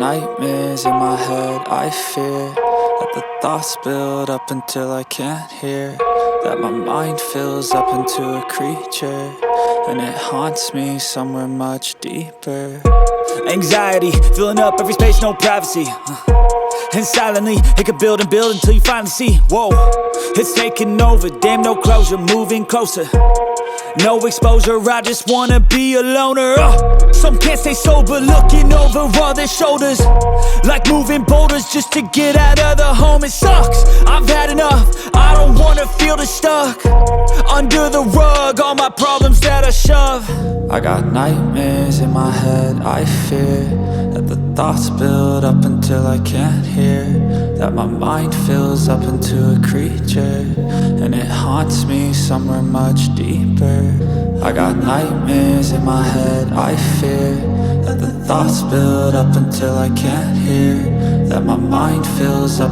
nightmares in my head, I fear that the thoughts build up until I can't hear, that my mind fills up into a creature, and it haunts me somewhere much deeper. Anxiety, filling up every space, no privacy. And silently, it could build and build until you finally see, whoa, it's taking over, damn no closure, moving closer. No exposure, I just wanna be a loner. Some can't stay sober, looking over all their shoulders, like moving boulders just to get out of the home. It sucks, I've had enough, I don't wanna feel the stuck under the rug, all my problems that I shove. I got nightmares in my head, I fear that the thoughts build up until I can't hear, that my mind fills up into a creature, and it haunts me somewhere much deeper. I got nightmares in my head, I fear that the thoughts build up until I can't hear, that my mind fills up